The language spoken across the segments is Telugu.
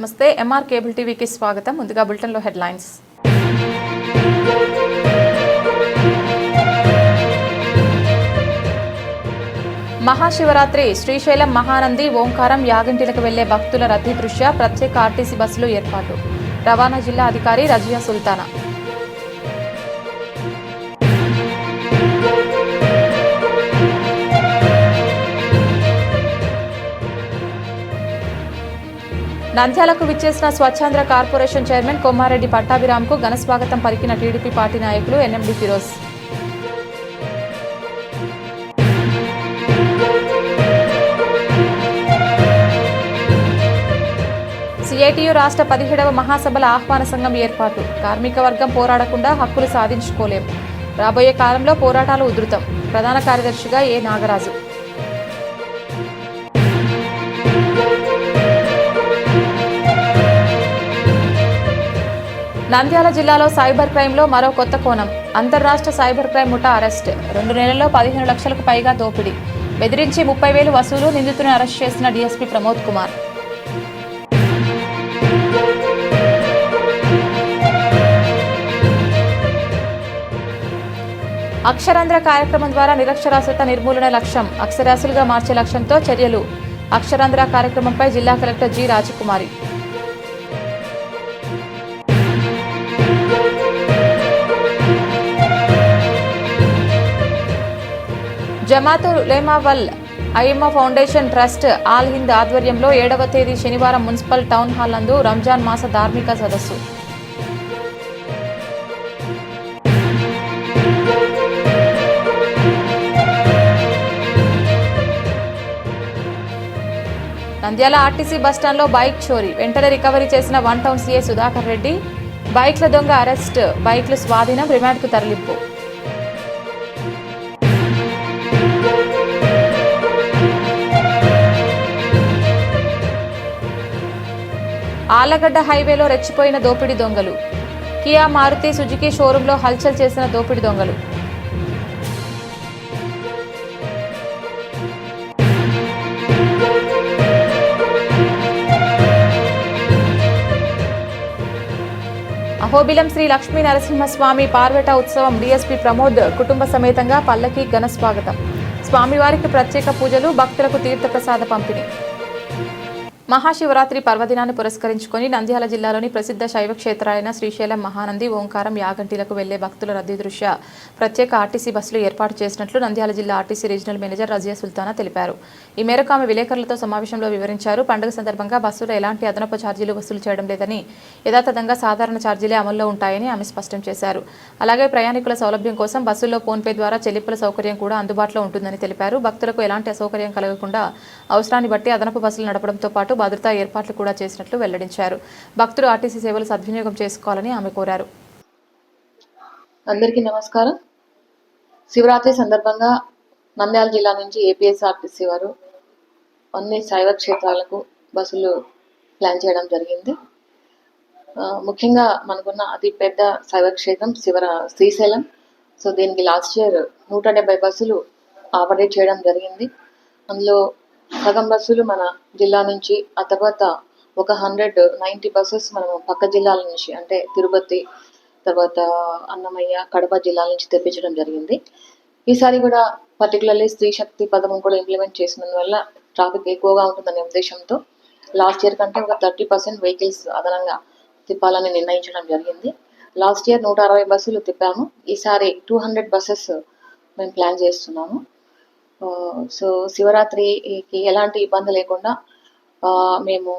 నమస్తే ఎంఆర్ కేబుల్ టీవీకి స్వాగతం. ముందుగా బులెటిన్లో హెడ్లైన్స్. మహాశివరాత్రి శ్రీశైలం మహానంది ఓంకారం యాగంటిలకు వెళ్లే భక్తుల రద్దీ దృష్ట్యా ప్రత్యేక ఆర్టీసీ బస్సులు ఏర్పాటు. రవాణా జిల్లా అధికారి రజియా సుల్తానా. నంద్యాలకు విచ్చేసిన స్వచ్ఛాంధ్ర కార్పొరేషన్ చైర్మన్ కొమ్మారెడ్డి పట్టాభిరామ్కు ఘన స్వాగతం పలికిన టీడీపీ పార్టీ నాయకులు ఎన్ఎండి ఫిరోజ్. సిఐటియు రాష్ట్ర 17వ మహాసభల ఆహ్వాన సంఘం ఏర్పాటు. కార్మిక వర్గం పోరాడకుండా హక్కులు సాధించుకోలేం. రాబోయే కాలంలో పోరాటాలు ఉధృతం. ప్రధాన కార్యదర్శిగా ఏ నాగరాజు. నంద్యాల జిల్లాలో సైబర్ క్రైమ్లో మరో కొత్త కోణం. అంతర్రాష్ట్ర సైబర్ క్రైమ్ ముఠా అరెస్ట్. 2 నెలల్లో 15 లక్షలకు పైగా దోపిడీ. బెదిరించి 30,000 వసూలు. నిందితులను అరెస్ట్ చేసిన డీఎస్పీ ప్రమోద్ కుమార్. అక్షరాంధ్ర కార్యక్రమం ద్వారా నిరక్షరాస్యత నిర్మూలన లక్ష్యం. అక్షరాస్యులుగా మార్చే లక్ష్యంతో చర్యలు. అక్షరాంధ్ర కార్యక్రమంపై జిల్లా కలెక్టర్ జి రాజకుమారి. జమాతు ఉలేమా వల్ అయిమ్మా ఫౌండేషన్ ట్రస్ట్ ఆల్ హింద్ ఆధ్వర్యంలో 7వ తేదీ శనివారం మున్సిపల్ టౌన్ హాల్ నందు రంజాన్ మాస ధార్మిక సదస్సు. నంద్యాల ఆర్టీసీ బస్టాండ్లో బైక్ చోరీ. వెంటనే రికవరీ చేసిన 1 టౌన్ సీఐ సుధాకర్ రెడ్డి. బైక్ల దొంగ అరెస్ట్. బైక్లు స్వాధీనం. రిమాండ్కు తరలింపు. ఆళ్లగడ్డ హైవేలో రెచ్చిపోయిన దోపిడీ దొంగలు. కియా మారుతి సుజుకి షోరూంలో హల్చల్ చేసిన దోపిడీ దొంగలు. అహోబిలం శ్రీ లక్ష్మీ నరసింహస్వామి పార్వట ఉత్సవం. డీఎస్పీ ప్రమోద్ కుటుంబ సమేతంగా పల్లకి ఘన స్వాగతం. స్వామివారికి ప్రత్యేక పూజలు. భక్తులకు తీర్థప్రసాద పంపిణీ. మహాశివరాత్రి పర్వదినాన్ని పురస్కరించుకొని నంద్యాల జిల్లాలోని ప్రసిద్ధ శైవ క్షేత్రాలైన శ్రీశైలం మహానంది ఓంకారం యాగంటిలకు వెళ్లే భక్తుల రద్దీ దృష్ట్యా ప్రత్యేక ఆర్టీసీ బస్సులు ఏర్పాటు చేసినట్లు నంద్యాల జిల్లా RTC regional manager Razia Sultana తెలిపారు. ఈ మేరకు ఆమె విలేకరులతో సమావేశంలో వివరించారు. పండుగ సందర్భంగా బస్సులో ఎలాంటి అదనపు ఛార్జీలు వసూలు చేయడం లేదని, యథాతథంగా సాధారణ ఛార్జీలే అమల్లో ఉంటాయని ఆమె స్పష్టం చేశారు. అలాగే ప్రయాణికుల సౌలభ్యం కోసం బస్సుల్లో ఫోన్పే ద్వారా చెల్లింపుల సౌకర్యం కూడా అందుబాటులో ఉంటుందని తెలిపారు. భక్తులకు ఎలాంటి అసౌకర్యం కలగకుండా అవసరాన్ని బట్టి అదనపు బస్సులు నడపడంతో పాటు భద్రతా ఏర్పాట్లు కూడా చేసినట్లు వెల్లడించారు. భక్తులు ఆర్టీసీ సేవలు సద్వినియోగం చేసుకోవాలని ఆమె కోరారు. అందరికీ నమస్కారం. శివరాత్రి సందర్భంగా నంద్యాల జిల్లా నుంచి ఏపీఎస్ఆర్టీసీ వారు అన్ని శైవ క్షేత్రాలకు బస్సులు ప్లాన్ చేయడం జరిగింది. ముఖ్యంగా మనకున్న అతి పెద్ద శైవ క్షేత్రం శ్రీశైలం. సో దీనికి లాస్ట్ ఇయర్ 170 బస్సులు ఆపరేట్ చేయడం జరిగింది. అందులో సగం బస్సులు మన జిల్లా నుంచి, ఆ తర్వాత ఒక 190 బస్సెస్ మనము పక్క జిల్లాల నుంచి, అంటే తిరుపతి, తర్వాత అన్నమయ్య, కడప జిల్లాల నుంచి తెప్పించడం జరిగింది. ఈసారి కూడా పర్టికులర్లీ స్త్రీ శక్తి పథకం కూడా ఇంప్లిమెంట్ చేసినందువల్ల ట్రాఫిక్ ఎక్కువగా ఉంటుందనే ఉద్దేశంతో లాస్ట్ ఇయర్ కంటే ఒక 30% వెహికల్స్ అదనంగా తిప్పాలని నిర్ణయించడం జరిగింది. లాస్ట్ ఇయర్ 160 బస్సులు తిప్పాము. ఈసారి 200 బస్సెస్ మేము ప్లాన్ చేస్తున్నాము. సో శివరాత్రికి ఎలాంటి ఇబ్బంది లేకుండా మేము,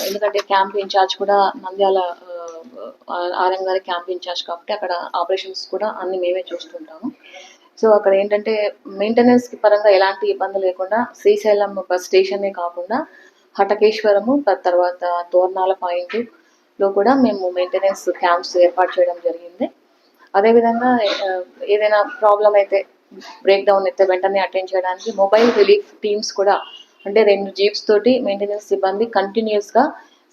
ఎందుకంటే క్యాంప్ ఇన్ఛార్జ్ కూడా నంద్యాల ఆర్ఎం గారి క్యాంప్ ఇన్ఛార్జ్ కాబట్టి అక్కడ ఆపరేషన్స్ కూడా అన్ని మేమే చూస్తుంటాము. సో అక్కడ ఏంటంటే మెయింటెనెన్స్ పరంగా ఎలాంటి ఇబ్బంది లేకుండా శ్రీశైలం బస్ స్టేషనే కాకుండా హటకేశ్వరము, తర్వాత తోర్నాల పాయింట్లో కూడా మేము మెయింటెనెన్స్ క్యాంప్స్ ఏర్పాటు చేయడం జరిగింది. అదేవిధంగా ఏదైనా ప్రాబ్లం అయితే, బ్రేక్ డౌన్ అయితే వెంటనే అటెండ్ చేయడానికి మొబైల్ రిలీఫ్ టీమ్స్ కూడా, అంటే 2 జీప్స్ తోటి మెయింటెనెన్స్ సిబ్బంది కంటిన్యూస్గా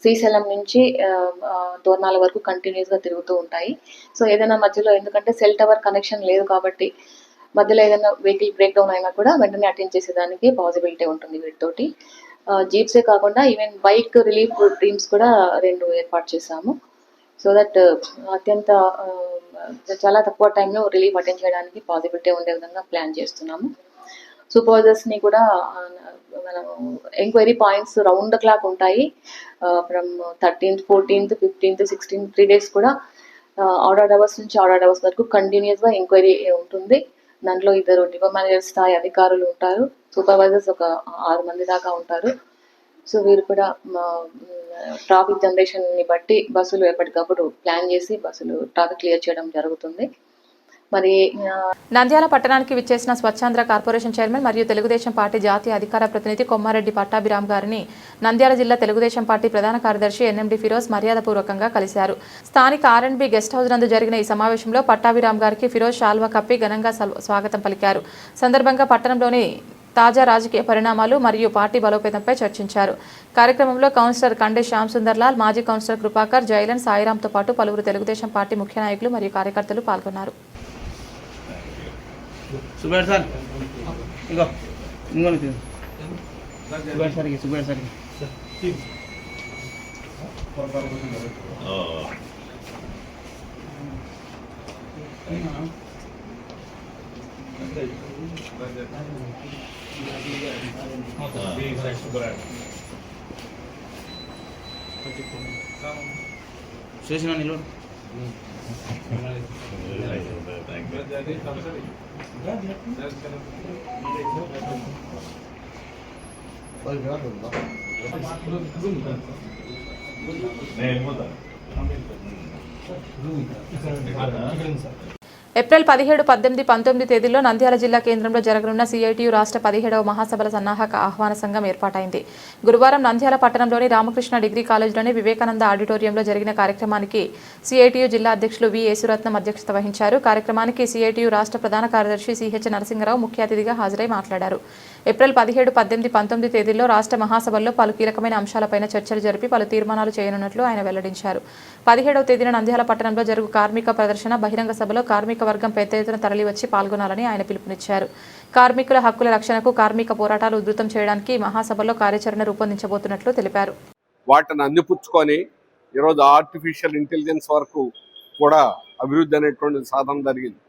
శ్రీశైలం నుంచి తోర్నాల వరకు కంటిన్యూస్గా తిరుగుతూ ఉంటాయి. సో ఏదైనా మధ్యలో, ఎందుకంటే సెల్ టవర్ కనెక్షన్ లేదు కాబట్టి మధ్యలో ఏదైనా వెహికల్ బ్రేక్ డౌన్ అయినా కూడా వెంటనే అటెండ్ చేసేదానికి పాసిబిలిటీ ఉంటుంది వీటితోటి. జీప్సే కాకుండా ఈవెన్ బైక్ రిలీఫ్ టీమ్స్ కూడా 2 ఏర్పాటు చేశాము. సో దట్ అత్యంత చాలా తక్కువ టైంలో రిలీఫ్ అటెండ్ చేయడానికి పాసిబిలిటీ ఉండే విధంగా ప్లాన్ చేస్తున్నాము. సూపర్వైజర్స్ని కూడా మనం enquiry points round the clock ఉంటాయి. From 13th, 14th, 15th, 16th 3 days కూడా ఆర్డర్డ్ అవర్స్ నుంచి ఆర్డర్డ్ అవర్స్ వరకు కంటిన్యూస్గా ఎంక్వైరీ ఉంటుంది. దాంట్లో 2 డిపో మేనేజర్ స్థాయి అధికారులు ఉంటారు, సూపర్వైజర్స్ ఒక 6 మంది దాకా ఉంటారు. సో వీరు కూడా ట్రాఫిక్ జనరేషన్ని బట్టి బస్సులు ఎప్పటికప్పుడు ప్లాన్ చేసి బస్సులు ట్రాఫిక్ క్లియర్ చేయడం జరుగుతుంది. మరి నంద్యాల పట్టణానికి విచ్చేసిన స్వచ్ఛాంధ్ర కార్పొరేషన్ చైర్మన్ మరియు తెలుగుదేశం పార్టీ జాతీయ అధికార ప్రతినిధి కొమ్మారెడ్డి పట్టాభిరామ్ గారిని నంద్యాల జిల్లా తెలుగుదేశం పార్టీ ప్రధాన కార్యదర్శి ఎన్ఎండి ఫిరోజ్ మర్యాదపూర్వకంగా కలిశారు. స్థానిక ఆర్ఎండ్బి గెస్ట్ హౌస్ నందు జరిగిన ఈ సమావేశంలో పట్టాభిరామ్ గారికి ఫిరోజ్ శాల్వా కప్పి ఘనంగా స్వాగతం పలికారు. సందర్భంగా పట్టణంలోని తాజా రాజకీయ పరిణామాలు మరియు పార్టీ బలోపేతంపై చర్చించారు. కార్యక్రమంలో కౌన్సిలర్ కండే శ్యామ్ సుందర్లాల్, మాజీ కౌన్సిలర్ కృపాకర్, జైలన్, సాయిరాంతో పాటు పలువురు తెలుగుదేశం పార్టీ ముఖ్య నాయకులు మరియు కార్యకర్తలు పాల్గొన్నారు. सुबह सर इगो इंगोनी थी सुबह सर की చేసిన నిలు ఏప్రిల్ 17, 18, 19 తేదీల్లో నంద్యాల జిల్లా కేంద్రంలో జరగనున్న సిఐటియు రాష్ట్ర 17వ మహాసభల సన్నాహక ఆహ్వాన సంఘం ఏర్పాటైంది. గురువారం నంద్యాల పట్టణంలోని రామకృష్ణ డిగ్రీ కాలేజ్లోని వివేకానంద ఆడిటోరియంలో జరిగిన కార్యక్రమానికి సిఐటియు జిల్లా అధ్యక్షులు వి యేసురత్నం అధ్యక్షత వహించారు. కార్యక్రమానికి సిఐటియు రాష్ట్ర ప్రధాన కార్యదర్శి సిహెచ్ నరసింహరావు ముఖ్య అతిథిగా హాజరై మాట్లాడారు. ఏప్రిల్ 17, 18, 19 తేదీల్లో రాష్ట్ర మహాసభల్లో పలు కీలకమైన అంశాలపైన చర్చలు జరిపి పలు తీర్మానాలు చేయనున్నట్లు ఆయన వెల్లడించారు. 17వ తేదీన నంద్యాల పట్టణంలో జరుగు కార్మిక ప్రదర్శన బహిరంగ సభలో కార్మిక వర్గం పెద్ద ఎత్తున తరలివచ్చి పాల్గొనాలని ఆయన పిలుపునిచ్చారు. కార్మికుల హక్కుల రక్షణకు కార్మిక పోరాటాలు ఉధృతం చేయడానికి మహాసభలో కార్యాచరణ రూపొందించబోతున్నట్లు తెలిపారు. వాటిని అందిపుచ్చుకొని ఈరోజు ఆర్టిఫిషియల్ ఇంటెలిజెన్స్ వరకు కూడా అభివృద్ధి అనేటువంటి సాధన జరిగింది.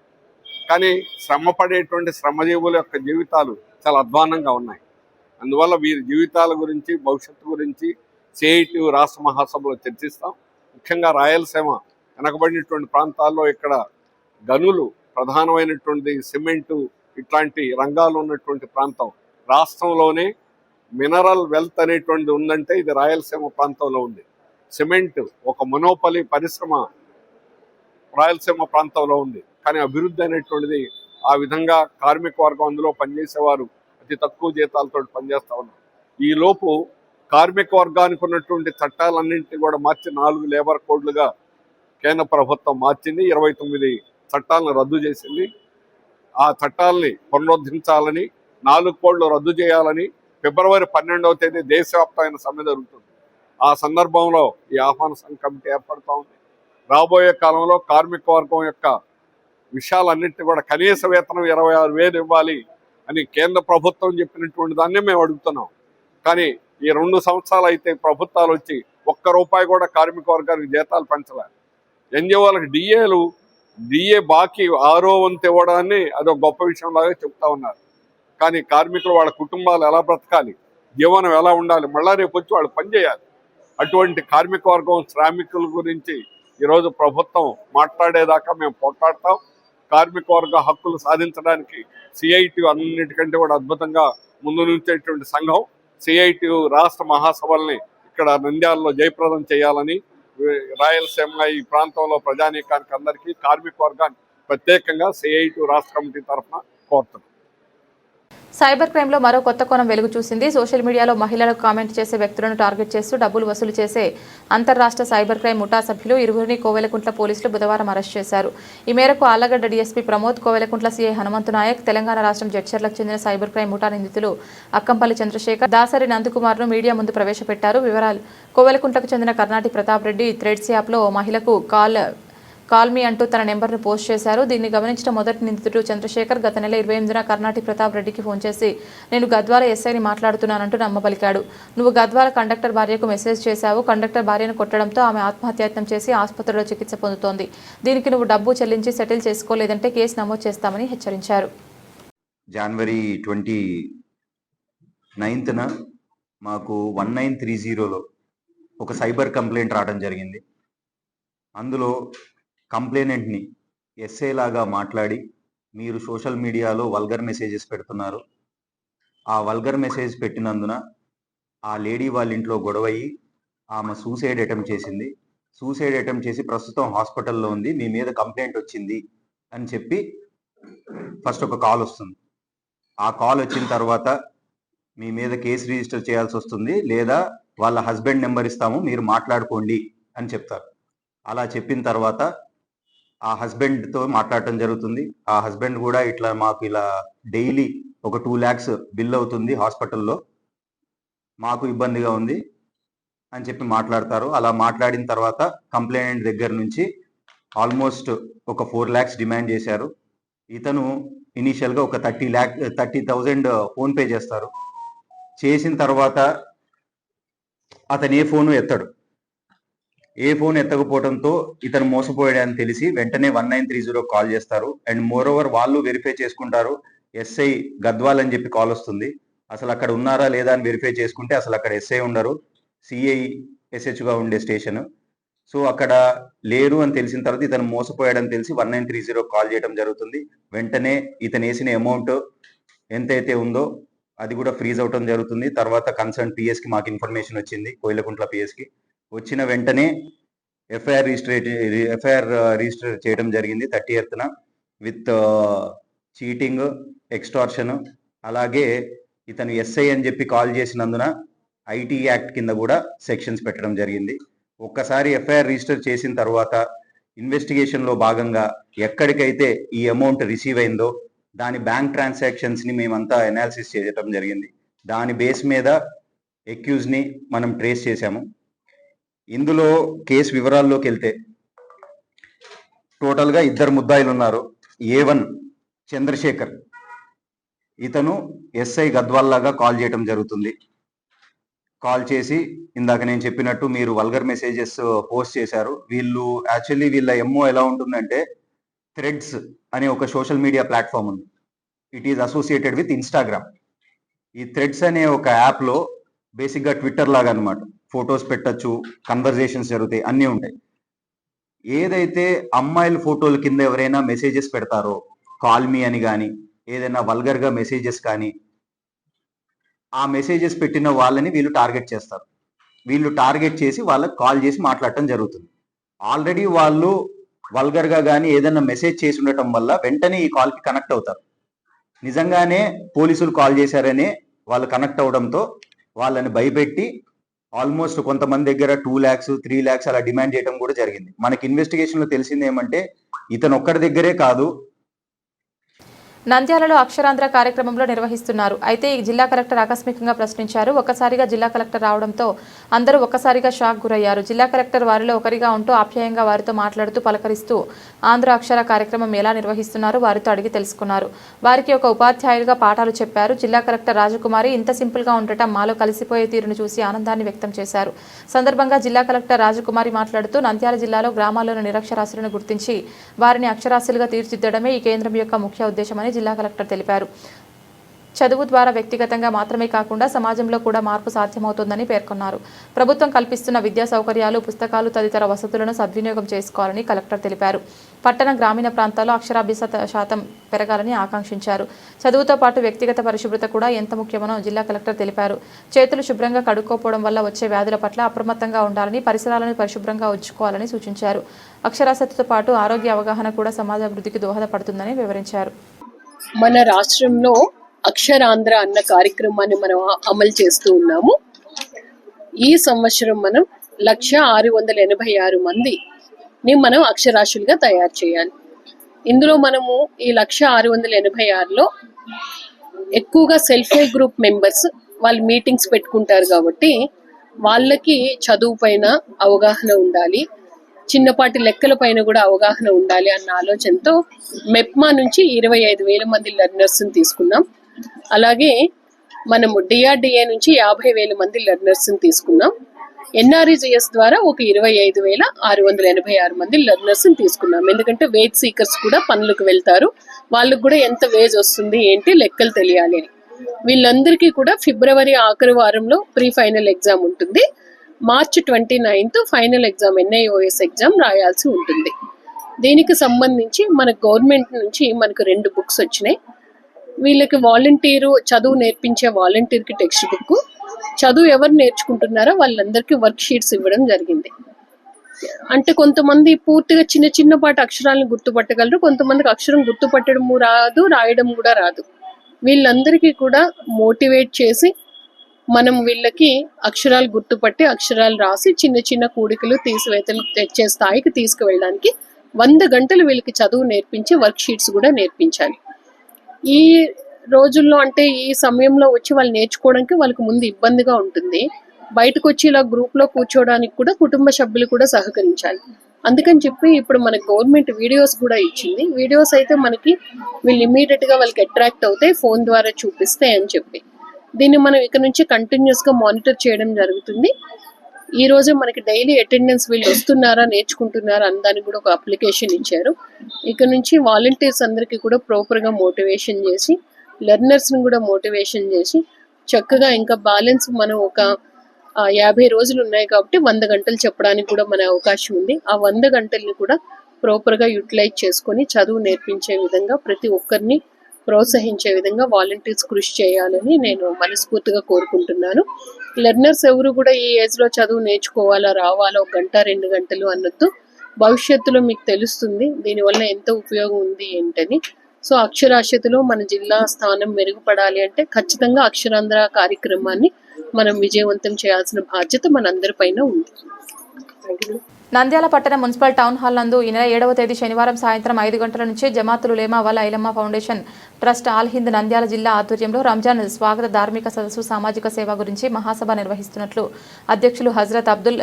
కానీ శ్రమ పడేటువంటి శ్రమజీవుల యొక్క జీవితాలు చాలా అధ్వాన్నంగా ఉన్నాయి. అందువల్ల వీరి జీవితాల గురించి భవిష్యత్తు గురించి సిఐటియు రాష్ట్ర మహాసభలో చర్చిస్తాం. ముఖ్యంగా రాయలసీమ వెనకబడినటువంటి ప్రాంతాల్లో ఇక్కడ గనులు ప్రధానమైనటువంటి సిమెంటు ఇట్లాంటి రంగాలు ఉన్నటువంటి ప్రాంతం. రాష్ట్రంలోనే మినరల్ వెల్త్ అనేటువంటిది ఉందంటే ఇది రాయలసీమ ప్రాంతంలో ఉంది. సిమెంట్ ఒక మొనోపలి పరిశ్రమ రాయలసీమ ప్రాంతంలో ఉంది. కానీ అభివృద్ధి అనేటువంటిది ఆ విధంగా కార్మిక వర్గం అందులో పనిచేసేవారు అతి తక్కువ జీతాలతో పనిచేస్తూ ఉన్నారు. ఈలోపు కార్మిక వర్గానికి ఉన్నటువంటి చట్టాలన్నింటినీ కూడా మార్చి 4 లేబర్ కోడ్లుగా కేంద్ర ప్రభుత్వం మార్చింది. 29 చట్టాలను రద్దు చేసింది. ఆ చట్టాలని పునరుద్ధరించాలని 4 కోడ్లు రద్దు చేయాలని ఫిబ్రవరి 12వ తేదీ దేశవ్యాప్తమైన సమ్మె జరుగుతుంది. ఆ సందర్భంలో ఈ ఆహ్వాన సంఘ కమిటీ ఏర్పడుతూ ఉంది. రాబోయే కాలంలో కార్మిక వర్గం యొక్క విషయాలన్నింటినీ కూడా కనీస వేతనం 26,000 ఇవ్వాలి అని కేంద్ర ప్రభుత్వం చెప్పినటువంటి దాన్నే మేము అడుగుతున్నాం. కానీ ఈ 2 సంవత్సరాలు అయితే ప్రభుత్వాలు వచ్చి ₹1 కూడా కార్మిక వర్గానికి జీతాలు పెంచలే. ఎన్జిఓలకు డిఏ బాకీ 6వ వంతు ఇవ్వడాన్ని అదొక గొప్ప విషయంలాగా చెప్తా ఉన్నారు. కానీ కార్మికులు వాళ్ళ కుటుంబాలు ఎలా బ్రతకాలి, జీవనం ఎలా ఉండాలి, మళ్ళా రేపు వచ్చి వాళ్ళు పనిచేయాలి. అటువంటి కార్మిక వర్గం శ్రామికుల గురించి ఈరోజు ప్రభుత్వం మాట్లాడేదాకా మేము పోట్లాడతాం. కార్మిక వర్గ హక్కులు సాధించడానికి సిఐటియు అన్నిటికంటే కూడా అద్భుతంగా ముందు నుంచేటువంటి సంఘం. సిఐటియు రాష్ట్ర మహాసభల్ని ఇక్కడ నంద్యాలలో జయప్రదం చేయాలని రాయలసీమ ఈ ప్రాంతంలో ప్రజానీకానికి అందరికీ కార్మిక వర్గానికి ప్రత్యేకంగా సిఐటియు రాష్ట్ర కమిటీ తరఫున కోరుతున్నాం. సైబర్ క్రైమ్లో మరో కొత్త కోణం వెలుగు చూసింది. సోషల్ మీడియాలో మహిళలకు కామెంట్ చేసే వ్యక్తులను టార్గెట్ చేస్తూ డబ్బులు వసూలు చేసే అంతర్రాష్ట్ర సైబర్ క్రైమ్ ముఠా సభ్యులు 20ని కోవెలకుంట్ల పోలీసులు బుధవారం అరెస్ట్ చేశారు. ఈ మేరకు ఆళ్లగడ్డ డీఎస్పీ ప్రమోద్, కోవెలకుంట్ల సీఐ హనుమంతు నాయక్, తెలంగాణ రాష్ట్రం జడ్చర్లకు చెందిన సైబర్ క్రైమ్ ముఠా నిందితులు అక్కంపల్లి చంద్రశేఖర్, దాసరి నందకుమార్ను మీడియా ముందు ప్రవేశపెట్టారు. వివరాలు: కోవెలకుంట్లకు చెందిన కర్ణాటి ప్రతాప్ రెడ్డి థ్రెడ్స్ యాప్లో ఓ మహిళకు కాల్ కాల్ మీ అంటూ తన నెంబర్ను పోస్ట్ చేశారు. దీన్ని గమనించిన మొదటి నిందితుడు చంద్రశేఖర్ గత నెల 28న కర్ణాటి ప్రతాప్ రెడ్డికి ఫోన్ చేసి నేను గద్వాల ఎస్ఐని మాట్లాడుతున్నానంటూ నమ్మబలికాడు. నువ్వు గద్వాల కండక్టర్ భార్యకు మెసేజ్ చేశావు. కండక్టర్ భార్యను కొట్టడంతో ఆమె ఆత్మహత్యాయత్నం చేసి ఆసుపత్రిలో చికిత్స పొందుతోంది. దీనికి నువ్వు డబ్బు చెల్లించి సెటిల్ చేసుకోలేదంటే కేసు నమోదు చేస్తామని హెచ్చరించారు. జనవరి 29న మాకు 1930లో ఒక సైబర్ కంప్లైంట్ రావడం జరిగింది. అందులో కంప్లైనెంట్ని ఎస్ఐ లాగా మాట్లాడి మీరు సోషల్ మీడియాలో వల్గర్ మెసేజెస్ పెడుతున్నారు, ఆ వల్గర్ మెసేజ్ పెట్టినందున ఆ లేడీ వాళ్ళ ఇంట్లో గొడవయ్యి ఆమె సూసైడ్ అటెంప్ట్ చేసింది. సూసైడ్ అటెంప్ట్ చేసి ప్రస్తుతం హాస్పిటల్లో ఉంది, మీ మీద కంప్లైంట్ వచ్చింది అని చెప్పి ఫస్ట్ ఒక కాల్ వస్తుంది. ఆ కాల్ వచ్చిన తర్వాత మీ మీద కేసు రిజిస్టర్ చేయాల్సి వస్తుంది, లేదా వాళ్ళ హస్బెండ్ నెంబర్ ఇస్తాము మీరు మాట్లాడుకోండి అని చెప్తారు. అలా చెప్పిన తర్వాత ఆ హస్బెండ్తో మాట్లాడటం జరుగుతుంది. ఆ హస్బెండ్ కూడా ఇట్లా మాకు ఇలా డైలీ ఒక 2 lakhs బిల్ అవుతుంది హాస్పిటల్లో, మాకు ఇబ్బందిగా ఉంది అని చెప్పి మాట్లాడతారు. అలా మాట్లాడిన తర్వాత కంప్లైంట్ దగ్గర నుంచి ఆల్మోస్ట్ ఒక 4 lakhs డిమాండ్ చేశారు. ఇతను ఇనీషియల్గా ఒక 30,000 ఫోన్పే చేస్తారు. చేసిన తర్వాత అతను ఏ ఫోను ఎత్తడు. ఏ ఫోన్ ఎత్తకపోవడంతో ఇతను మోసపోయాడని తెలిసి వెంటనే 1930 కాల్ చేస్తారు. అండ్ మోరోవర్ వాళ్ళు వెరిఫై చేసుకుంటారు. ఎస్ఐ గద్వాల్ అని చెప్పి కాల్ వస్తుంది. అసలు అక్కడ ఉన్నారా లేదా అని వెరిఫై చేసుకుంటే అసలు అక్కడ ఎస్ఐ ఉండరు, సిఐ ఎస్హెచ్గా ఉండే స్టేషన్. సో అక్కడ లేరు అని తెలిసిన తర్వాత ఇతను మోసపోయాడని తెలిసి 1930 కాల్ చేయడం జరుగుతుంది. వెంటనే ఇతను వేసిన అమౌంట్ ఎంతైతే ఉందో అది కూడా ఫ్రీజ్ అవటం జరుగుతుంది. తర్వాత కన్సర్న్ పిఎస్కి మాకు ఇన్ఫర్మేషన్ వచ్చింది, కోయిలకుంట్ల పిఎస్కి. వచ్చిన వెంటనే ఎఫ్ఐఆర్ రిజిస్టర్ చేయడం జరిగింది 30th విత్ చీటింగ్, ఎక్స్టార్షన్. అలాగే ఇతను ఎస్ఐ అని చెప్పి కాల్ చేసినందున ఐటీ యాక్ట్ కింద కూడా సెక్షన్స్ పెట్టడం జరిగింది. ఒక్కసారి ఎఫ్ఐఆర్ రిజిస్టర్ చేసిన తర్వాత ఇన్వెస్టిగేషన్లో భాగంగా ఎక్కడికైతే ఈ అమౌంట్ రిసీవ్ అయిందో దాని బ్యాంక్ ట్రాన్సాక్షన్స్ని మేమంతా అనాలిసిస్ చేయడం జరిగింది. దాని బేస్ మీద అక్యూజ్ని మనం ట్రేస్ చేశాము. ఇందులో కేసు వివరాల్లోకి వెళ్తే టోటల్గా 2 ముద్దాయిలు ఉన్నారు. A1 చంద్రశేఖర్, ఇతను ఎస్ఐ గద్వాల్ లాగా కాల్ చేయడం జరుగుతుంది. కాల్ చేసి ఇందాక నేను చెప్పినట్టు మీరు వల్గర్ మెసేజెస్ పోస్ట్ చేశారు. వీళ్ళ ఎంఓ ఎలా ఉంటుందంటే థ్రెడ్స్ అనే ఒక సోషల్ మీడియా ప్లాట్ఫామ్ ఉంది. It is associated with Instagram. ఈ థ్రెడ్స్ అనే ఒక యాప్లో బేసిక్గా ట్విట్టర్ లాగా అనమాట, ఫొటోస్ పెట్టచ్చు, కన్వర్జేషన్స్ జరుగుతాయి, అన్నీ ఉంటాయి. ఏదైతే అమ్మాయిల ఫోటోల కింద ఎవరైనా మెసేజెస్ పెడతారో, కాల్ మీ అని కానీ ఏదైనా వల్గర్గా మెసేజెస్ కానీ, ఆ మెసేజెస్ పెట్టిన వాళ్ళని వీళ్ళు టార్గెట్ చేస్తారు. వీళ్ళు టార్గెట్ చేసి వాళ్ళకి కాల్ చేసి మాట్లాడటం జరుగుతుంది. ఆల్రెడీ వాళ్ళు వల్గర్గా కానీ ఏదైనా మెసేజ్ చేసి ఉండటం వల్ల వెంటనే ఈ కాల్కి కనెక్ట్ అవుతారు. నిజంగానే పోలీసులు కాల్ చేశారని వాళ్ళు కనెక్ట్ అవడంతో వాళ్ళని భయపెట్టి ఆల్మోస్ట్ కొంతమంది దగ్గర 2 lakhs 3 lakhs అలా డిమాండ్ చేయడం కూడా జరిగింది. మనకి ఇన్వెస్టిగేషన్లో తెలిసింది ఏమంటే ఇతను ఒక్కడి దగ్గరే కాదు, నంద్యాలలో అక్షరాంధ్ర కార్యక్రమంలో నిర్వహిస్తున్నారు. అయితే ఈ జిల్లా కలెక్టర్ ఆకస్మికంగా ప్రశ్నించారు. ఒక్కసారిగా జిల్లా కలెక్టర్ రావడంతో అందరూ ఒక్కసారిగా షాక్ గురయ్యారు. జిల్లా కలెక్టర్ వారిలో ఒకరిగా ఉంటూ ఆప్యాయంగా వారితో మాట్లాడుతూ పలకరిస్తూ ఆంధ్ర అక్షర కార్యక్రమం ఎలా నిర్వహిస్తున్నారో వారితో అడిగి తెలుసుకున్నారు. వారికి ఒక ఉపాధ్యాయులుగా పాఠాలు చెప్పారు. జిల్లా కలెక్టర్ రాజకుమారి ఇంత సింపుల్గా ఉండటం మాలో కలిసిపోయే తీరును చూసి ఆనందాన్ని వ్యక్తం చేశారు. సందర్భంగా జిల్లా కలెక్టర్ రాజకుమారి మాట్లాడుతూ నంద్యాల జిల్లాలో గ్రామాల్లోని నిరక్షరాస్యులను గుర్తించి వారిని అక్షరాస్యులుగా తీర్చిదిద్దడమే ఈ కేంద్రం యొక్క ముఖ్య ఉద్దేశమని జిల్లా కలెక్టర్ తెలిపారు. చదువు ద్వారా వ్యక్తిగతంగా మాత్రమే కాకుండా సమాజంలో కూడా మార్పు సాధ్యమవుతుందని పేర్కొన్నారు. ప్రభుత్వం కల్పిస్తున్న విద్యా సౌకర్యాలు, పుస్తకాలు తదితర వసతులను సద్వినియోగం చేసుకోవాలని కలెక్టర్ తెలిపారు. పట్టణ గ్రామీణ ప్రాంతాల్లో అక్షరాభ్యాస శాతం పెరగాలని ఆకాంక్షించారు. చదువుతో పాటు వ్యక్తిగత పరిశుభ్రత కూడా ఎంత ముఖ్యమనో జిల్లా కలెక్టర్ తెలిపారు. చేతులు శుభ్రంగా కడుక్కోపోవడం వల్ల వచ్చే వ్యాధుల పట్ల అప్రమత్తంగా ఉండాలని, పరిసరాలను పరిశుభ్రంగా ఉంచుకోవాలని సూచించారు. అక్షరాస్యతతో పాటు ఆరోగ్య అవగాహన కూడా సమాజాభివృద్ధికి దోహదపడుతుందని వివరించారు. మన రాష్ట్రంలో అక్షరాంధ్ర అన్న కార్యక్రమాన్ని మనం అమలు చేస్తూ ఉన్నాము. ఈ సంవత్సరం మనం 1,686 మందిని మనం అక్షరాస్యులుగా తయారు చేయాలి. ఇందులో మనము ఈ 1,686లో ఎక్కువగా సెల్ఫ్ హెల్ప్ గ్రూప్ మెంబర్స్ వాళ్ళు మీటింగ్స్ పెట్టుకుంటారు కాబట్టి వాళ్ళకి చదువు పైన అవగాహన ఉండాలి. చిన్నపాటి లెక్కల పైన కూడా అవగాహన ఉండాలి అన్న ఆలోచనతో మెప్మా నుంచి 25,000 మంది లెర్నర్స్ని తీసుకున్నాం. అలాగే మనము డిఆర్డిఏ నుంచి 50,000 మంది లెర్నర్స్ని తీసుకున్నాం. ఎన్ఆర్ఈజిఎస్ ద్వారా ఒక 25,686 మంది లెర్నర్స్ని తీసుకున్నాం. ఎందుకంటే వేజ్ సీకర్స్ కూడా పనులకు వెళ్తారు, వాళ్ళకు కూడా ఎంత వేజ్ వస్తుంది ఏంటి లెక్కలు తెలియాలి అని. వీళ్ళందరికీ కూడా ఫిబ్రవరి ఆఖరి వారంలో ప్రీ ఫైనల్ ఎగ్జామ్ ఉంటుంది. మార్చి 29th final exam NIOS exam రాయాల్సి ఉంటుంది. దీనికి సంబంధించి మన గవర్నమెంట్ నుంచి మనకు 2 బుక్స్ వచ్చినాయి. వీళ్ళకి వాలంటీరు చదువు నేర్పించే వాలంటీర్కి టెక్స్ట్ బుక్, చదువు ఎవరు నేర్చుకుంటున్నారో వాళ్ళందరికీ వర్క్ షీట్స్ ఇవ్వడం జరిగింది. అంటే కొంతమంది పూర్తిగా చిన్న చిన్నపాటి అక్షరాలను గుర్తుపట్టగలరు, కొంతమందికి అక్షరం గుర్తుపట్టడం రాదు, రాయడం కూడా రాదు. వీళ్ళందరికీ కూడా మోటివేట్ చేసి మనం వీళ్ళకి అక్షరాలు గుర్తుపట్టి అక్షరాలు రాసి చిన్న చిన్న కూడికలు తీసివేతలు తెచ్చే స్థాయికి తీసుకువెళ్ళడానికి 100 గంటలు వీళ్ళకి చదువు నేర్పించి వర్క్ షీట్స్ కూడా నేర్పించాలి. ఈ రోజుల్లో అంటే ఈ సమయంలో వచ్చి వాళ్ళు నేర్చుకోవడానికి వాళ్ళకి ముందు ఇబ్బందిగా ఉంటుంది. బయటకు వచ్చి ఇలా గ్రూప్లో కూర్చోవడానికి కూడా కుటుంబ సభ్యులు కూడా సహకరించాలి. అందుకని చెప్పి ఇప్పుడు మన గవర్నమెంట్ వీడియోస్ కూడా ఇచ్చింది. వీడియోస్ అయితే మనకి వీళ్ళు ఇమీడియట్గా వాళ్ళకి అట్రాక్ట్ అవుతాయి, ఫోన్ ద్వారా చూపిస్తాయి అని చెప్పి దీన్ని మనం ఇక్కడ నుంచి కంటిన్యూస్గా మానిటర్ చేయడం జరుగుతుంది. ఈ రోజు మనకి డైలీ అటెండెన్స్ వీళ్ళు వస్తున్నారా నేర్చుకుంటున్నారా అనడానికి కూడా ఒక అప్లికేషన్ ఇచ్చారు. ఇక్కడ నుంచి వాలంటీర్స్ అందరికీ కూడా ప్రాపర్గా మోటివేషన్ చేసి లెర్నర్స్ని కూడా మోటివేషన్ చేసి చక్కగా ఇంకా బ్యాలెన్స్ మనం ఒక 50 రోజులు ఉన్నాయి కాబట్టి 100 గంటలు చెప్పడానికి కూడా మన అవకాశం ఉంది. ఆ 100 గంటల్ని కూడా ప్రాపర్గా యూటిలైజ్ చేసుకొని చదువు నేర్పించే విధంగా ప్రతి ఒక్కరిని ప్రోత్సహించే విధంగా వాలంటీర్స్ కృషి చేయాలని నేను మనస్ఫూర్తిగా కోరుకుంటున్నాను. లెర్నర్స్ ఎవరు కూడా ఈ ఏజ్లో చదువు నేర్చుకోవాలా రావాలా 1 గంట 2 గంటలు అన్నట్టు భవిష్యత్తులో మీకు తెలుస్తుంది దీనివల్ల ఎంత ఉపయోగం ఉంది ఏంటని. సో అక్షరాస్యతలో మన జిల్లా స్థానం మెరుగుపడాలి అంటే ఖచ్చితంగా అక్షరాంధ్ర కార్యక్రమాన్ని మనం విజయవంతం చేయాల్సిన బాధ్యత మనందరిపైన ఉంది. నంద్యాల పట్టణ మున్సిపల్ టౌన్ హాల్ నందు ఈ నెల 7వ తేదీ శనివారం సాయంత్రం 5 గంటల నుంచి Jamatul Ulema wal Ailamma foundation trust all Hind Nandyal జిల్లా ఆధ్వర్యంలో రంజాన్ స్వాగత ధార్మిక సదస్సు సామాజిక సేవ గురించి మహాసభ నిర్వహిస్తున్నట్లు అధ్యక్షులు హజరత్ అబ్దుల్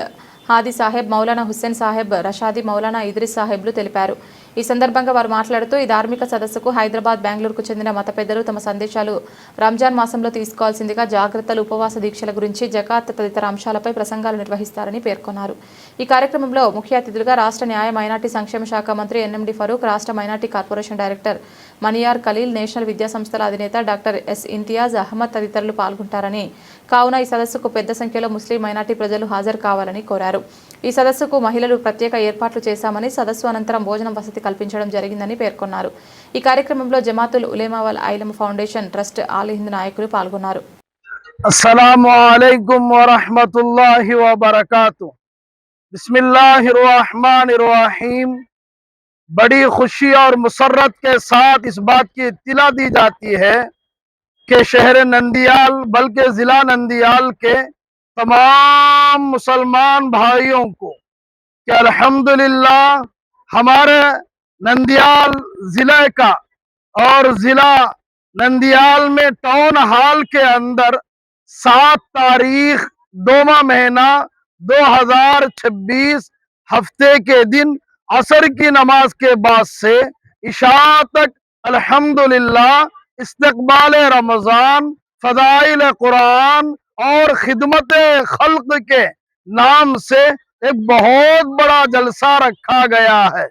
హాదీ సాహెబ్, మౌలానా హుస్సేన్ సాహెబ్, రషాదీ, మౌలానా ఇద్రిస్ సాహెబ్లు తెలిపారు. ఈ సందర్భంగా వారు మాట్లాడుతూ ఈ ధార్మిక సదస్సుకు హైదరాబాద్, బెంగళూరుకు చెందిన మత పెద్దలు తమ సందేశాలు రంజాన్ మాసంలో తీసుకోవాల్సిందిగా జాగ్రత్తలు, ఉపవాస దీక్షల గురించి, జకాత్ తదితర అంశాలపై ప్రసంగాలు నిర్వహిస్తారని పేర్కొన్నారు. ఈ కార్యక్రమంలో ముఖ్య అతిథులుగా రాష్ట్ర న్యాయ మైనార్టీ సంక్షేమ శాఖ మంత్రి NMD ఫరూక్, రాష్ట్ర minority corporation director Maniyar Khalil, national విద్యా సంస్థల అధినేత డాక్టర్ S ఇంతియాజ్ అహ్మద్ తదితరులు పాల్గొంటారని, కావున ఈ సదస్సుకు పెద్ద సంఖ్యలో ముస్లిం మైనార్టీ ప్రజలు హాజరు కావాలని కోరారు. ఈ సదస్సుకు మహిళలు ప్రత్యేక ఏర్పాట్లు చేశామని, సదస్సు అనంతరం భోజనం వసతి కల్పించడం జరిగిందని పేర్కొన్నారు. ఈ కార్యక్రమంలో జమాతుల్ ఉలేమా వల్ ఐలమ్ ఫౌండేషన్ ట్రస్ట్ ఆల్ హింద్ నాయకులు పాల్గొన్నారు. అస్సలాము అలైకుం వరహ్మతుల్లాహి వబరకాతుహు. बिस्मिल्लाहिर रहमानिर रहीम। बड़ी खुशी और मुसर्रत के साथ इस बात की इत्तला दी जाती है कि शहर नंदियाल बल्कि ज़िला नंदियाल के तमाम मुसलमान भाइयों को कि अल्हम्दुलिल्लाह हमारे नंदियाल ज़िले का और ज़िला नंदियाल में टाउन हॉल के अंदर 7 तारीख 2वां महीना 2026 हफ्ते के दिन असर की नमाज के बाद से इशा तक अल्हम्दुलिल्लाह इस्तकबाल रमजान, फदाइल कुरान और खिदमत खल्क के नाम से एक बहुत बड़ा जलसा रखा गया है,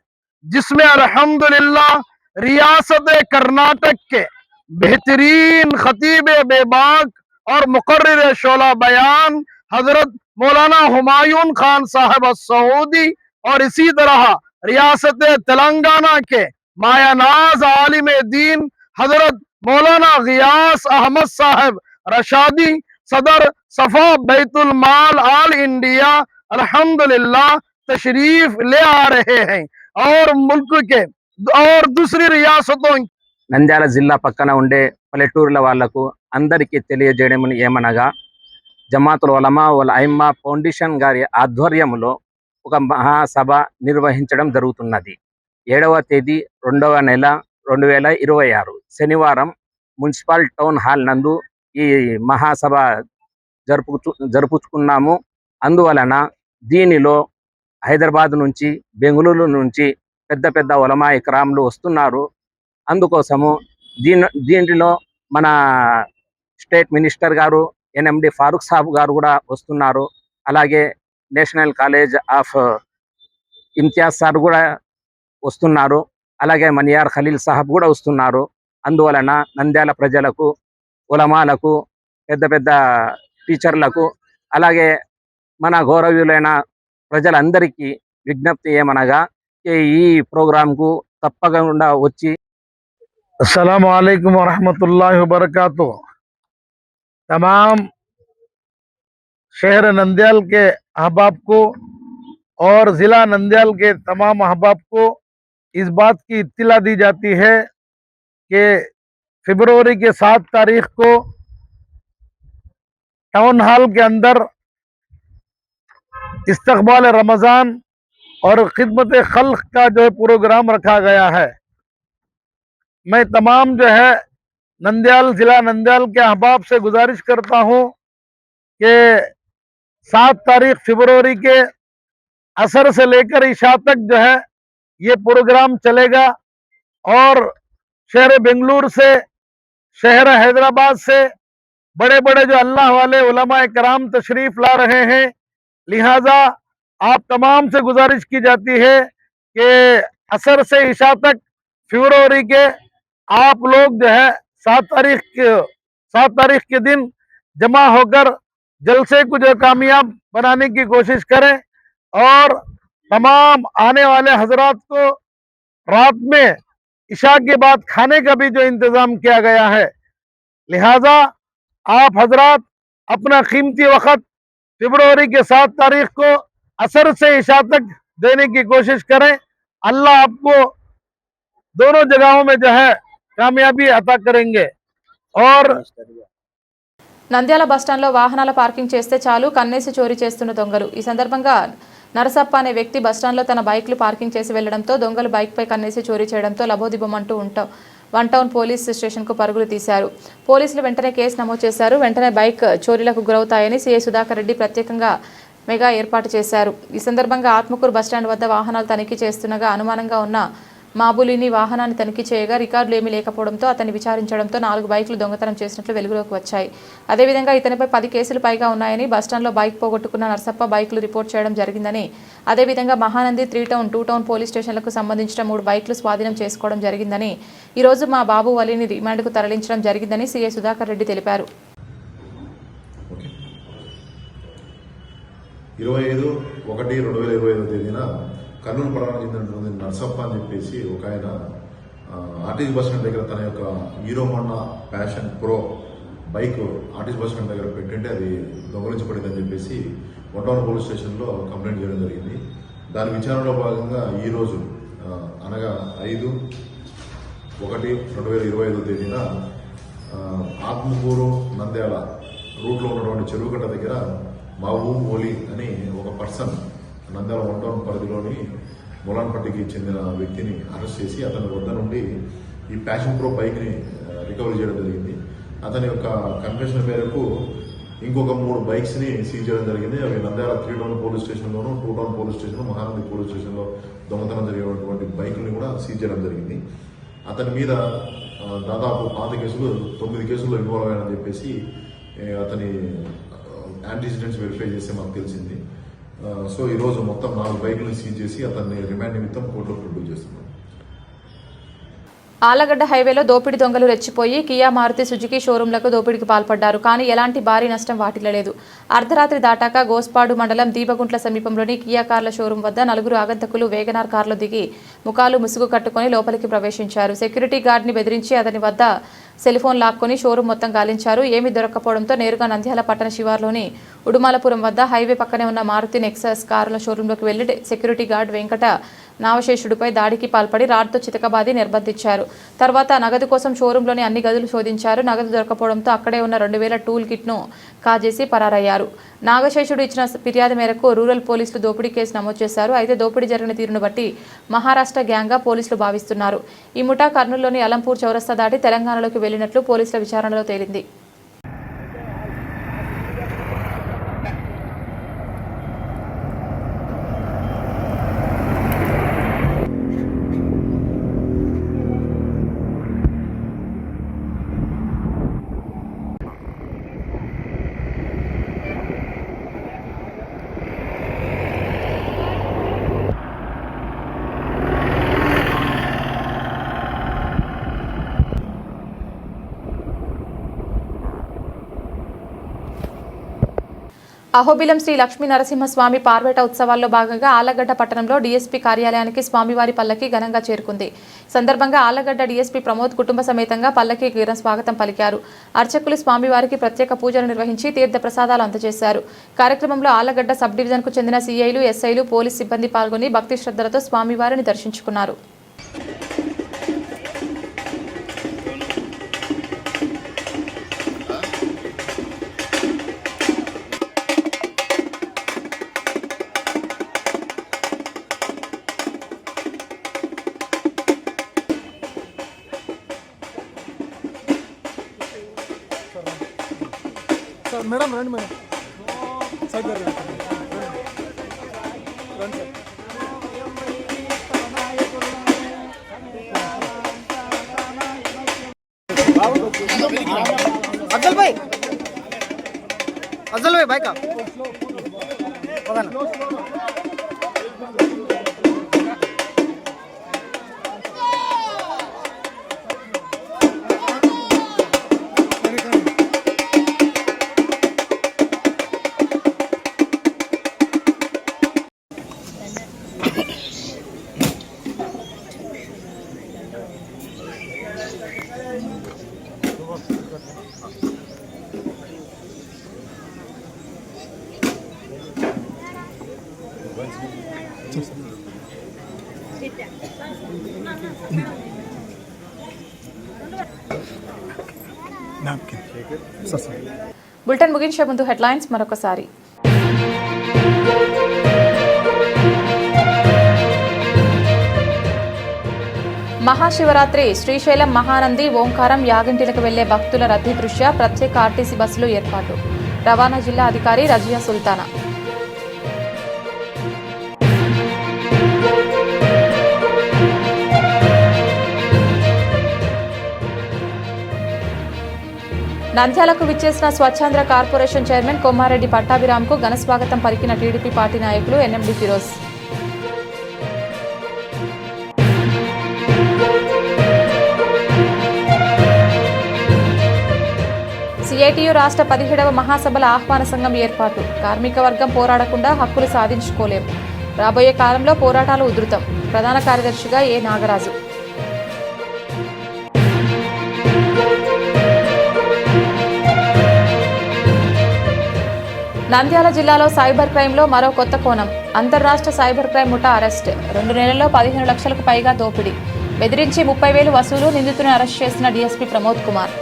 जिसमें अल्हम्दुलिल्लाह रियासत कर्नाटक के बेहतरीन खतीब बेबाक और मुकर्रिर शोला बयान हजरत मौलाना हुमायून खान साहब सऊदी और इसी तरह रियासत तेलंगाना के मायानाज आलिम दीन हजरत मौलाना गियास अहमद साहब रशादी सदर सफा बैतुल माल आल इंडिया अल्हम्दुलिल्लाह तशरीफ ले आ रहे हैं और मुल्क के और दूसरी रियासतों నంద్యాల జిల్లా పక్కన ఉండే పల్లెటూరుల వాళ్లకు అందరికీ తెలియజేయడం ఏమనగా జమాతుల్ ఉలమా వల్ ఐమ్మా ఫౌండేషన్ గారి ఆధ్వర్యంలో ఒక మహాసభ నిర్వహించడం జరుగుతున్నది. 7వ తేదీ 2వ నెల 2026 శనివారం మున్సిపల్ టౌన్ హాల్ నందు ఈ మహాసభ జరుపుకున్నాము. అందువలన దీనిలో హైదరాబాద్ నుంచి, బెంగళూరు నుంచి పెద్ద పెద్ద ఉలమా ఇక్రాంలు వస్తున్నారు. అందుకోసము దీంట్లో మన స్టేట్ మినిస్టర్ గారు ఎన్ఎండి ఫారూక్ సాబ్ గారు కూడా వస్తున్నారు. అలాగే national college of Imtiaz sir కూడా వస్తున్నారు. అలాగే మనియార్ ఖలీల్ సాహబ్ కూడా వస్తున్నారు. అందువలన నంద్యాల ప్రజలకు, ఉలమాలకు, పెద్ద పెద్ద టీచర్లకు, అలాగే మన గౌరవీయులైన ప్రజలందరికీ విజ్ఞప్తి ఏమనగా ఈ ప్రోగ్రాంకు తప్పకుండా వచ్చి अस्सलाम वालेकुम वरहमतुल्लाहि वबरकातुह। तमाम शहर नंदयाल के अहबाब को और ज़िला नंदयाल के तमाम अहबाब को इस बात की इत्तिला दी जाती है कि फरवरी के 7 तारीख को टाउन हॉल के अंदर इस्तकबाल रमज़ान और खिदमत खल्क का जो है प्रोग्राम रखा गया है। मैं तमाम जो है नंदयाल जिला नंदयाल के अहबाब से गुजारिश करता हूं कि 7 तारीख फरवरी के असर से लेकर इशा तक जो है ये प्रोग्राम चलेगा और शहर बेंगलुरु से, शहर हैदराबाद से बड़े बड़े जो अल्लाह वाले उलमा कराम तशरीफ ला रहे हैं। लिहाजा आप तमाम से गुजारिश की जाती है कि असर से इशा तक फरवरी के आप लोग जो है 7 तारीख के दिन जमा होकर जलसे को जो कामयाब बनाने की कोशिश करें और तमाम आने वाले हजरात को रात में इशा के बाद खाने का भी जो इंतजाम किया गया है। लिहाजा आप हजरात अपना कीमती वक्त फरवरी के 7 तारीख को असर से इशा तक देने की कोशिश करें। अल्लाह आपको दोनों जगहों में जो है कामयाबी अता करेंगे। और నంద్యాల బస్టాండ్లో వాహనాల పార్కింగ్ చేస్తే చాలు కన్నేసి చోరీ చేస్తున్న దొంగలు. ఈ సందర్భంగా నరసప్ప అనే వ్యక్తి బస్టాండ్లో తన బైక్లు పార్కింగ్ చేసి వెళ్లడంతో దొంగలు బైక్పై కన్నేసి చోరీ చేయడంతో లబోదిబమంటూ వన్ టౌన్ పోలీస్ స్టేషన్కు పరుగులు తీశారు. పోలీసులు వెంటనే కేసు నమోదు చేశారు. వెంటనే బైక్ చోరీలకు గురవుతాయని సీఐ సుధాకర్ రెడ్డి ప్రత్యేకంగా మెగా ఏర్పాటు చేశారు. ఈ సందర్భంగా ఆత్మకూరు బస్టాండ్ వద్ద వాహనాలు తనిఖీ చేస్తుండగా అనుమానంగా ఉన్న మాబులిని వాహనాన్ని తనిఖీ చేయగా రికార్డులు ఏమీ లేకపోవడంతో అతన్ని విచారించడంతో 4 బైకులు దొంగతనం చేసినట్లు వెలుగులోకి వచ్చాయి. అదేవిధంగా ఇతనిపై 10 కేసులు పైగా ఉన్నాయని, బస్టాండ్లో బైక్ పోగొట్టుకున్న నర్సప్ప బైకులు రిపోర్ట్ చేయడం జరిగిందని, అదేవిధంగా మహానంది 3 టౌన్ 2 టౌన్ పోలీస్ స్టేషన్లకు సంబంధించిన 3 బైకులు స్వాధీనం చేసుకోవడం జరిగిందని, ఈరోజు మా బాబు వలిని రిమాండ్కు తరలించడం జరిగిందని సీఐ సుధాకర్ రెడ్డి తెలిపారు. 25/1/2025 తేదీన కర్నూలు పట్టణానికి చెందినటువంటి నర్సప్ప అని చెప్పేసి ఒక ఆయన ఆర్టీసీ బస్ స్టాండ్ దగ్గర తన యొక్క hero Honda passion pro bike RTC bus stand దగ్గర పెట్టింటే అది దొంగలించబడిందని చెప్పేసి వన్ పోలీస్ స్టేషన్లో కంప్లైంట్ చేయడం జరిగింది. దాని విచారణలో భాగంగా ఈరోజు అనగా 5/1/2025 తేదీన ఆత్మకూరు నంద్యాల రూట్లో ఉన్నటువంటి చెరువుగట్ట దగ్గర మహబూబ్ ఓలీ అని ఒక పర్సన్ నంద్యాల వన్ టౌన్ పరిధిలోని మొలాన్పట్టికి చెందిన వ్యక్తిని అరెస్ట్ చేసి అతని వద్ద నుండి ఈ ప్యాషన్ ప్రో బైక్ని రికవరీ చేయడం జరిగింది. అతని యొక్క కన్ఫెషన్ మేరకు ఇంకొక 3 బైక్స్ని సీజ్ చేయడం జరిగింది. అవి నంద్యాల 3 టౌన్ పోలీస్ స్టేషన్లోను 2 town police station, Mahanandi police స్టేషన్లో దొంగతనం జరిగినటువంటి బైకుల్ని కూడా సీజ్ చేయడం జరిగింది. అతని మీద దాదాపు 5 కేసులు 9 కేసుల్లో ఇన్వాల్వ్ అయ్యారని చెప్పేసి అతని యాంటీసిడెంట్స్ వెరిఫై చేస్తే మాకు తెలిసింది. సో ఈరోజు మొత్తం 4 బైకులను సీజ్ చేసి అతన్ని రిమాండ్ నిమిత్తం కోర్టులో ప్రొడ్యూస్ చేస్తున్నాం. ఆలగడ్డ హైవేలో దోపిడీ దొంగలు రెచ్చిపోయి కియా మారుతి సుజుకి షోరూంలకు దోపిడీకి పాల్పడ్డారు. కానీ ఎలాంటి భారీ నష్టం వాటిల్లలేదు. అర్ధరాత్రి దాటాక గోస్పాడు మండలం దీపగుంట్ల సమీపంలోని కియా కార్ల షోరూం వద్ద 4 ఆగంతకులు వేగనార్ కారులో దిగి ముఖాలు ముసుగు కట్టుకుని లోపలికి ప్రవేశించారు. సెక్యూరిటీ గార్డ్ని బెదిరించి అతని వద్ద సెల్ఫోన్ లాక్కొని షోరూం మొత్తం గాలించారు. ఏమీ దొరక్కపోవడంతో నేరుగా నంద్యాల పట్టణ శివార్లోని ఉడుమలపురం వద్ద హైవే పక్కనే ఉన్న మారుతి నెక్సస్ కారుల షోరూంలోకి వెళ్లి సెక్యూరిటీ గార్డ్ వెంకట నావశేషుడిపై దాడికి పాల్పడి రాడ్తో చితకబాది నిర్బంధించారు. తర్వాత నగదు కోసం షోరూంలోని అన్ని గదులు శోధించారు. నగదు దొరకపోవడంతో అక్కడే ఉన్న 2000 టూల్ కిట్ను కాజేసి పరారయ్యారు. నాగశేషుడు ఇచ్చిన ఫిర్యాదు మేరకు రూరల్ పోలీసులు దోపిడీ కేసు నమోదు చేశారు. అయితే దోపిడీ జరిగిన తీరును బట్టి మహారాష్ట్ర గ్యాంగ్గా పోలీసులు భావిస్తున్నారు. ఈ ముఠా కర్నూలులోని అలంపూర్ చౌరస్తా దాటి తెలంగాణలోకి వెళ్లినట్లు పోలీసుల విచారణలో తేలింది. అహోబిలం శ్రీ లక్ష్మీ నరసింహస్వామి పార్వేట ఉత్సవాల్లో భాగంగా ఆలగడ్డ పట్టణంలో డీఎస్పీ కార్యాలయానికి స్వామివారి పల్లకి ఘనంగా చేరుకుంది. సందర్భంగా ఆలగడ్డ డీఎస్పీ ప్రమోద్ కుటుంబ సమేతంగా పల్లకి ఘన స్వాగతం పలికారు. అర్చకులు స్వామివారికి ప్రత్యేక పూజలు నిర్వహించి తీర్థ ప్రసాదాలు అందజేశారు. కార్యక్రమంలో ఆలగడ్డ సబ్ డివిజన్ కు చెందిన సీఐలు, ఎస్ఐలు, పోలీస్ సిబ్బంది పాల్గొని భక్తి శ్రద్ధలతో స్వామివారిని దర్శించుకున్నారు. మేడం రండి మేడం సైడ్ రండి अफजल भाई बाइक पता ना బులెటిన్ ముగించే ముందు హెడ్లైన్స్ మరొకసారి. మహాశివరాత్రి శ్రీశైలం మహానంది ఓంకారం యాగంటిలకు వెళ్లే భక్తుల రద్దీ దృష్ట్యా ప్రత్యేక ఆర్టీసీ బస్సులు ఏర్పాటు. రవాణా జిల్లా అధికారి రజియా సుల్తానా. నంద్యాలకు విచ్చేసిన స్వచ్ఛాంధ్ర కార్పొరేషన్ చైర్మన్ కొమ్మారెడ్డి పట్టాభిరామ్కు ఘన స్వాగతం పలికిన టీడీపీ పార్టీ నాయకులు ఎన్ఎండి ఫిరోజ్. సిఐటియు రాష్ట్ర 17వ మహాసభల ఆహ్వాన సంఘం ఏర్పాటు. కార్మిక వర్గం పోరాడకుండా హక్కులు సాధించుకోలేం. రాబోయే కాలంలో పోరాటాలు ఉధృతం. ప్రధాన కార్యదర్శిగా ఏ నాగరాజు. నంద్యాల జిల్లాలో సైబర్ క్రైమ్లో మరో కొత్త కోణం. అంతర్రాష్ట్ర సైబర్ క్రైమ్ ముఠా అరెస్ట్. 2 నెలల్లో 15 లక్షలకు పైగా దోపిడీ. బెదిరించి 30,000 వసూలు. నిందితుని అరెస్ట్ చేసిన డీఎస్పీ ప్రమోద్ కుమార్.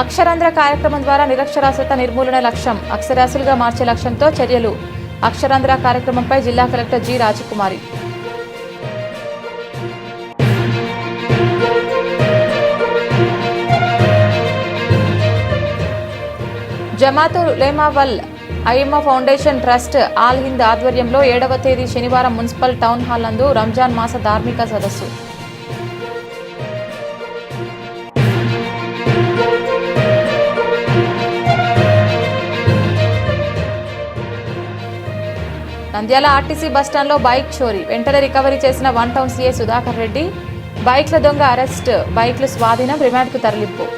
అక్షరాంధ్ర కార్యక్రమం ద్వారా నిరక్షరాస్యత నిర్మూలన లక్ష్యం. అక్షరాస్యులుగా మార్చే లక్ష్యంతో చర్యలు. అక్షరాంధ్ర కార్యక్రమంపై జిల్లా కలెక్టర్ జి రాజకుమారి. జమాత్ ఉలేమా వల్ IMA foundation trust all Hind ఆధ్వర్యంలో 7వ తేదీ శనివారం మున్సిపల్ టౌన్ హాల్ నందు రంజాన్ మాస ధార్మిక సదస్సు. నంద్యాల ఆర్టీసీ బస్టాండ్లో బైక్ చోరీ. వెంటనే రికవరీ చేసిన 1 టౌన్ సీఐ సుధాకర్ రెడ్డి. బైక్ల దొంగ అరెస్ట్. బైక్లు స్వాధీనం. రిమాండ్కు తరలింపు.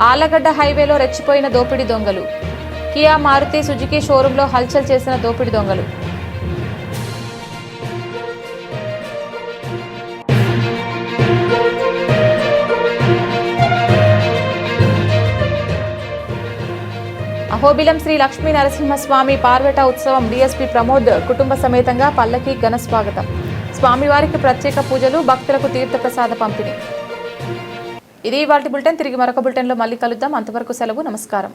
ఆలగడ్డ హైవేలో రెచ్చిపోయిన దోపిడీ దొంగలు. కియా, మారుతి సుజుకి షోరూంలో హల్చల్ చేసిన దోపిడీ దొంగలు. అహోబిలం శ్రీ లక్ష్మీ నరసింహస్వామి పార్వేట ఉత్సవం. డీఎస్పీ ప్రమోద్ కుటుంబ సమేతంగా పల్లకి ఘన స్వాగతం. స్వామివారికి ప్రత్యేక పూజలు. భక్తులకు తీర్థ ప్రసాద పంపిణీ. ఇది ఇవాల్టి బులెటిన్. తిరిగి మరొక బులెటిన్లో మళ్ళీ కలుద్దాం. అంతవరకు సెలవు. నమస్కారం.